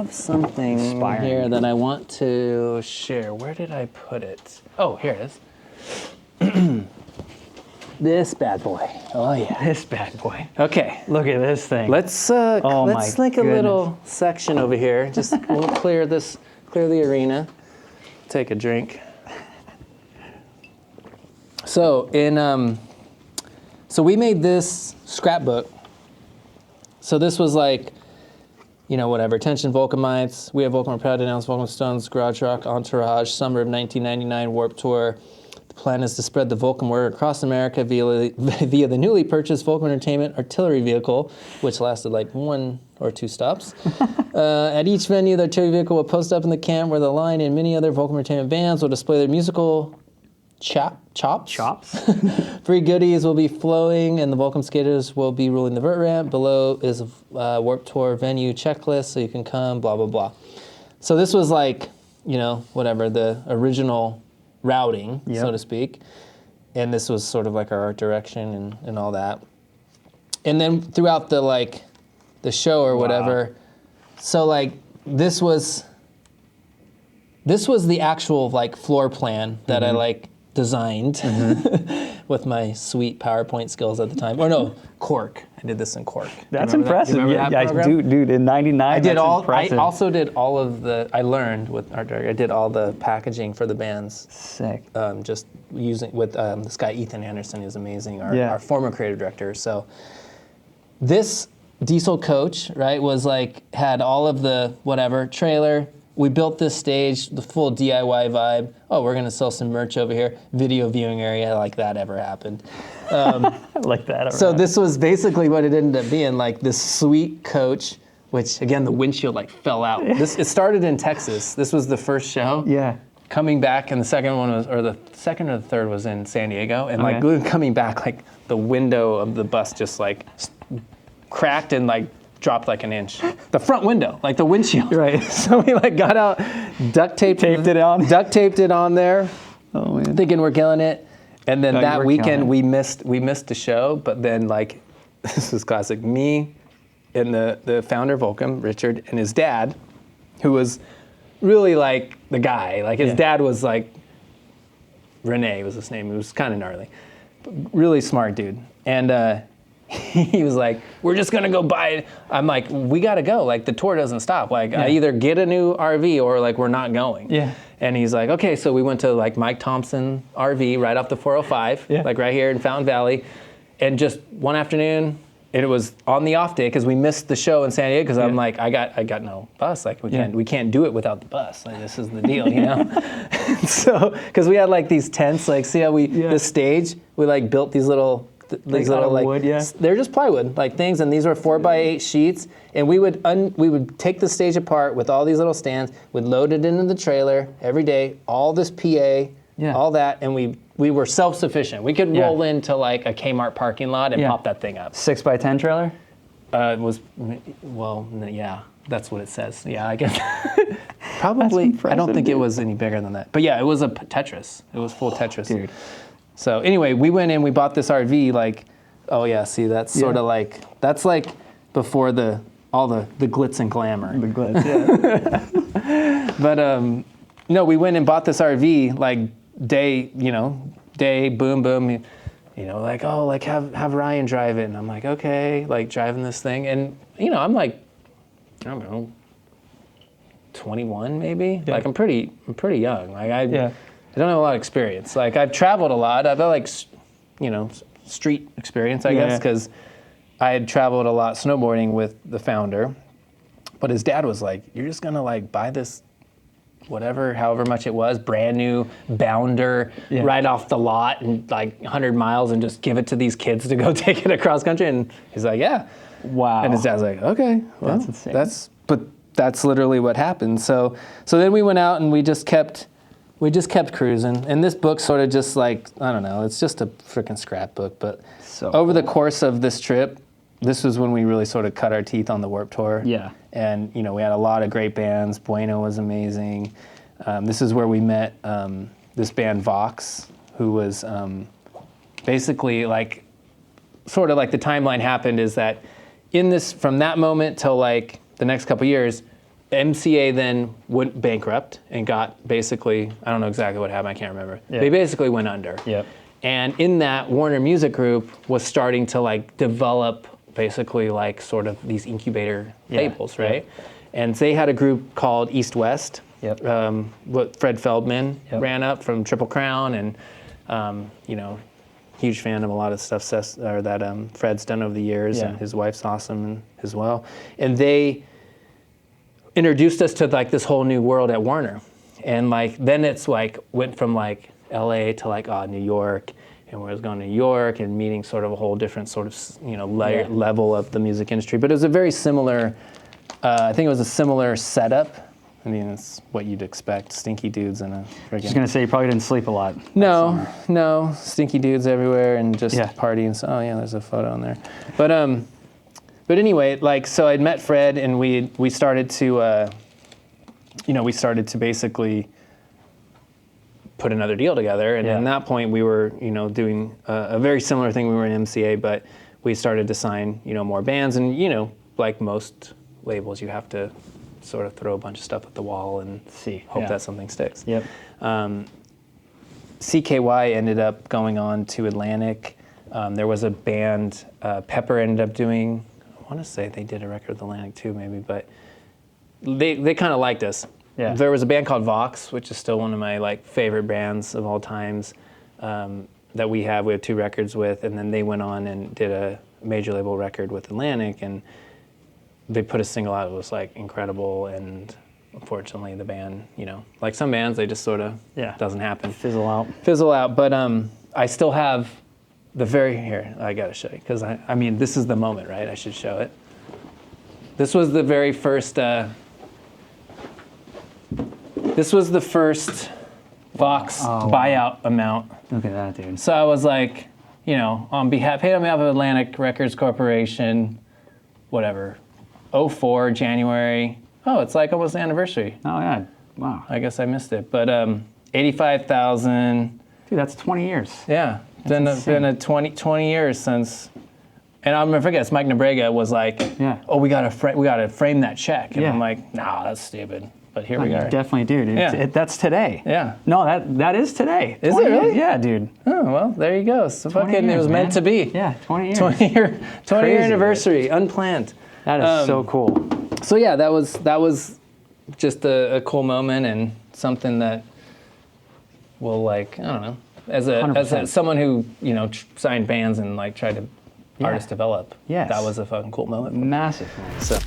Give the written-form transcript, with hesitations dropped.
have something here that I want to share. Where did I put it? Oh, here it is. This bad boy. Oh yeah, This bad boy. okay. Look at this thing. Let's my make a little section over here. Just we'll clear the arena. Take a drink. So so we made this scrapbook. So this was like, whatever. Attention Volcomites. We have Volcom are proud to announce Volcom Stone's Garage Rock Entourage Summer of 1999 Warped Tour. The plan is to spread the Volcom word across America via the newly purchased Volcom Entertainment artillery vehicle, which lasted like 1 or 2 stops. At each venue, the artillery vehicle will post up in the camp where the line and many other Volcom Entertainment bands will display their musical chops. Free goodies will be flowing, and the Volcom skaters will be ruling the vert ramp. Below is a Warped Tour venue checklist, so you can come, blah, blah, blah. So this was like, whatever, the original routing, so to speak. And this was sort of like our art direction and all that. And then throughout the show or whatever, so like this was the actual like floor plan that I designed with my sweet PowerPoint skills at the time. Or no, Cork. I did this in Cork. That's impressive. That I do, dude. In '99, I also did all of I learned with art director. I did all the packaging for the bands. Sick. Just using with this guy Ethan Anderson is amazing. Our former creative director. So this diesel coach, right, was had all of the whatever trailer. We built this stage, the full DIY vibe. Oh, we're gonna sell some merch over here. Video viewing area, like that ever happened. So this was basically what it ended up being, like this sweet coach, which again, the windshield fell out. It started in Texas. This was the first show. Yeah. Coming back, and the second one was, or the second or the third was in San Diego. And coming back, the window of the bus just cracked and dropped an inch. The front window, the windshield. Right. So we got out, duct taped it on there. Oh man. Thinking we're killing it. And then that weekend we missed the show, but then this is classic. Me and the founder of Volcom, Richard, and his dad, who was really the guy. His dad was Rene was his name. He was kind of gnarly. But really smart dude. And he was like, we're just gonna go buy it. I'm like, we gotta go. The tour doesn't stop. I either get a new RV or we're not going. Yeah. And he's like, okay. So we went to Mike Thompson RV right off the 405, right here in Fountain Valley. And just one afternoon, and it was on the off day because we missed the show in San Diego because I'm like, I got no bus. We can't do it without the bus. This is the deal, So, because we had these tents, see how the stage, we built these little wood, they're just plywood things, and these were 4x8 sheets, and we would take the stage apart with all these little stands, we'd load it into the trailer every day, all this PA, all that, and we were self-sufficient. We could roll into a Kmart parking lot and pop that thing up. 6x10 trailer? It was, that's what it says. Yeah, I guess. Probably, I don't think it was any bigger than that. But yeah, it was a Tetris. It was full Tetris. Dude. So anyway, we went in, we bought this RV, oh yeah, see, that's sort of that's before all the glitz and glamour. The glitz, yeah. But no, we went and bought this RV, day, boom, boom, have Ryan drive it. And I'm like, okay, driving this thing. And, I'm I don't know, 21 maybe? Yeah. I'm pretty young. I don't have a lot of experience. I've traveled a lot. I've had street experience, I guess, because I had traveled a lot snowboarding with the founder. But his dad was like, you're just gonna buy this however much it was, brand new Bounder right off the lot and 100 miles and just give it to these kids to go take it across country. And he's like, yeah. Wow. And his dad's like, okay, well, that's insane. That's literally what happened. So then we went out and we just kept cruising, and this book sort of just I don't know, it's just a freaking scrapbook, but over the course of this trip, this was when we really sort of cut our teeth on the Warped Tour. Yeah. And, we had a lot of great bands. Bueno was amazing. This is where we met this band Vox, who was basically sort of the timeline happened is that from that moment till the next couple years, MCA then went bankrupt and got basically, I don't know exactly what happened, I can't remember. Yeah. They basically went under. Yep. And in that, Warner Music Group was starting to like develop basically like sort of these incubator labels, right? And they had a group called East West, what Fred Feldman ran up from Triple Crown, and you know, huge fan of a lot of stuff that Fred's done over the years, and his wife's awesome as well. And they introduced us to like this whole new world at Warner, and like then it's like went from like LA to like New York, and we was going to New York and meeting sort of a whole different sort of level of the music industry. But it was a very similar, I think it was a similar setup. I mean, it's what you'd expect, stinky dudes in a friggin'... Just gonna say you probably didn't sleep a lot. No, stinky dudes everywhere and just partying. So, there's a photo in there. But anyway, like, so I'd met Fred, and we started to, we started to basically put another deal together. And at that point, we were, doing a very similar thing. We were in MCA, but we started to sign, more bands. And, like most labels, you have to sort of throw a bunch of stuff at the wall and hope that something sticks. Yep. CKY ended up going on to Atlantic. There was a band, Pepper ended up doing, I want to say they did a record with Atlantic too, maybe, but they kind of liked us. Yeah. There was a band called Vox, which is still one of my like favorite bands of all times, that we have 2 records with, and then they went on and did a major label record with Atlantic, and they put a single out that was like incredible, and unfortunately the band, like some bands, they just sort of doesn't happen. Fizzle out. But I still have here, I gotta show you, because I mean, this is the moment, right? I should show it. This was the very first, Vox buyout amount. Look at that, dude. So I was like, paid on behalf of Atlantic Records Corporation, whatever, 04, January. Oh, it's like almost the anniversary. Oh, yeah. Wow. I guess I missed it. But 85,000. Dude, that's 20 years. Yeah. It's been a 20 years since. And I'm gonna forget, Mike Nebrega was like, we gotta frame that check. And I'm like, nah, that's stupid. But here we are. Definitely, dude. That's today. Yeah. No, that is today. Is it really? Yeah, dude. Oh, well, there you go. So fucking, it was meant to be. Yeah, 20 years. 20 year anniversary, unplanned. That is so cool. So yeah, that was just a cool moment, and something that will, like, I don't know, as someone who signed bands and like tried to artist develop. Yes. That was a fucking cool moment. Massive. So.